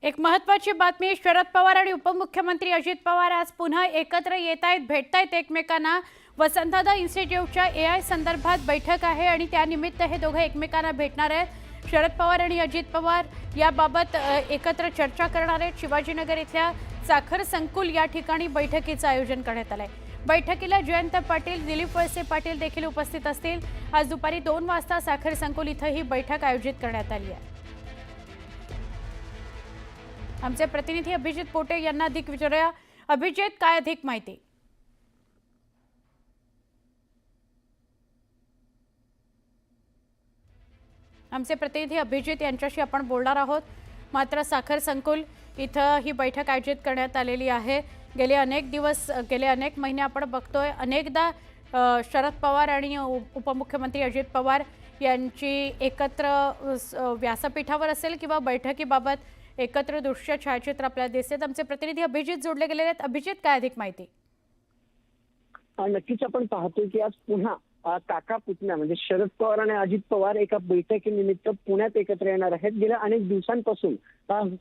एक महत्त्वाची बातमी। शरद पवार आणि उपमुख्यमंत्री अजित पवार आज पुन्हा एकत्र येत आहेत, भेटतायत एकमेकांना। वसंतदादा इन्स्टिट्यूटच्या एआय संदर्भात बैठक आहे आणि त्यानिमित्त हे दोघे एकमेकांना भेटणार आहेत। शरद पवार आणि अजित पवार याबाबत एकत्र चर्चा करणार आहेत। शिवाजीनगर इथल्या साखर संकुल या ठिकाणी बैठकीचं आयोजन करण्यात आलंय। बैठकीला जयंत पाटील, दिलीप वळसे पाटील देखील उपस्थित असतील। आज दुपारी 2 वाजता साखर संकुल इथं ही बैठक आयोजित करण्यात आली आहे। आमचे प्रतिनिधी अभिजित पोटे यांना अधिक विचारूया। अभिजित, काय अधिक माहिती? आमचे प्रतिनिधी अभिजित यांच्याशी आपण बोलणार आहोत। मात्र साखर संकुल इथं ही बैठक आयोजित करण्यात आलेली आहे। गेले अनेक दिवस, गेले अनेक महिने आपण बघतोय, अनेकदा शरद पवार आणि उपमुख्यमंत्री अजित पवार यांची एकत्र व्यासपीठावर असेल किंवा बैठकीबाबत एकत्र दृश्य छायाचित्र आपल्याला दिसतात। आमचे प्रतिनिधी अभिजित जोडले गेलेले आहेत। अभिजित, काय अधिक माहिती? नक्कीच आपण पाहतोय की आज पुन्हा काका पुतण्या म्हणजे शरद पवार आणि अजित पवार एका बैठकीनिमित्त पुण्यात एकत्र येणार आहेत। गेल्या अनेक दिवसांपासून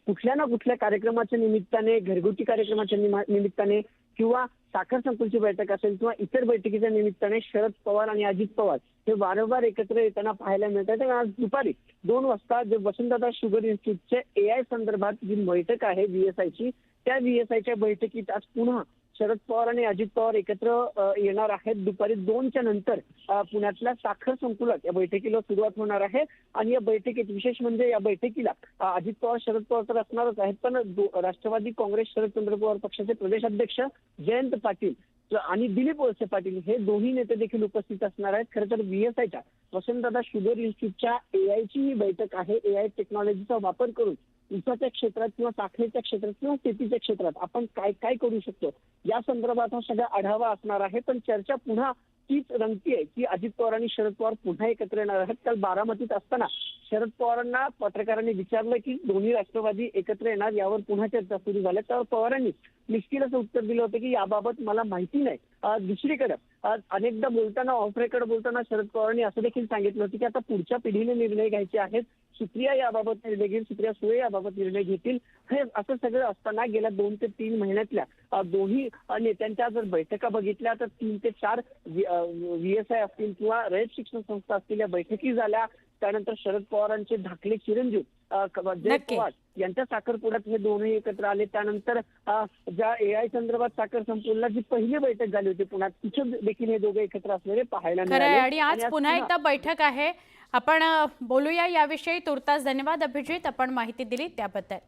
कुठल्या ना कुठल्या कार्यक्रमाच्या निमित्ताने, घरगुती कार्यक्रमाच्या निमित्ताने किंवा साखर संकुलची बैठक असेल किंवा इतर बैठकीच्या निमित्ताने शरद पवार आणि अजित पवार हे वारंवार एकत्र येताना पाहायला मिळतात। आणि आज दुपारी 2 वाजता जे वसंतदादा शुगर इन्स्टिट्यूटचे एआय संदर्भात जी बैठक आहे VSIची, त्या VSIच्या बैठकीत आज पुन्हा शरद पवार आणि अजित पवार एकत्र येणार आहेत। दुपारी 2च्या नंतर पुण्यातल्या साखर संकुलात या बैठकीला सुरुवात होणार आहे। आणि या बैठकीत विशेष म्हणजे या बैठकीला अजित पवार, शरद पवार तर असणारच आहेत, पण राष्ट्रवादी काँग्रेस शरदचंद्र पवार पक्षाचे प्रदेशाध्यक्ष जयंत पाटील आणि दिलीप वळसे पाटील हे दोन्ही नेते देखील उपस्थित असणार आहेत। खरं तर VSIच्या वसंतदादा शुगर इन्स्टिट्यूटच्या एआयची ही बैठक आहे। एआय टेक्नॉलॉजीचा वापर करून ऊसाच्या क्षेत्रात किंवा साखरेच्या क्षेत्रात किंवा शेतीच्या क्षेत्रात आपण काय काय करू शकतो या संदर्भात हा सगळा आढावा असणार आहे। पण चर्चा पुन्हा तीच रंगतीये की अजित पवार आणि शरद पवार पुन्हा एकत्र येणार आहेत। काल बारामतीत असताना शरद पवारांना पत्रकारांनी विचारलं की दोन्ही राष्ट्रवादी एकत्र येणार, यावर पुन्हा चर्चा सुरू झाल्या। तर पवारांनी निश्चित असं उत्तर दिलं होतं की याबाबत मला माहिती नाही। दुसरीकडे अनेकदा बोलताना, ऑफ रेकॉर्ड बोलताना शरद पवारांनी असं देखील सांगितलं होतं की आता पुढच्या पिढीने निर्णय घ्यायचे आहेत, सुप्रिया याबाबत निर्णय घेईल, सुप्रिया सुळे याबाबत निर्णय घेतील। हे असं सगळं असताना गेल्या 2 ते 3 महिन्यातल्या दोन्ही नेत्यांच्या जर बैठका बघितल्या तर 3 ते 4 VSI असतील किंवा रयत शिक्षण संस्था असतील या बैठकी झाल्या। त्यानंतर शरद पवारांचे धाकले चिरंजीव जय पवार यांच्या साखरपुड्यात हे दोन्ही एकत्र आले। त्यानंतर ज्या एआय संदर्भात साखर संकुलला जी पहिली बैठक झाली होती पुण्यात, तिथे देखील हे दोघे एकत्र असलेले पाहायला मिळाले। आणि आज पुन्हा एकदा बैठक आहे। आपण बोलूया याविषयी। तुर्तास धन्यवाद अभिजित, आपण माहिती दिली त्याबद्दल।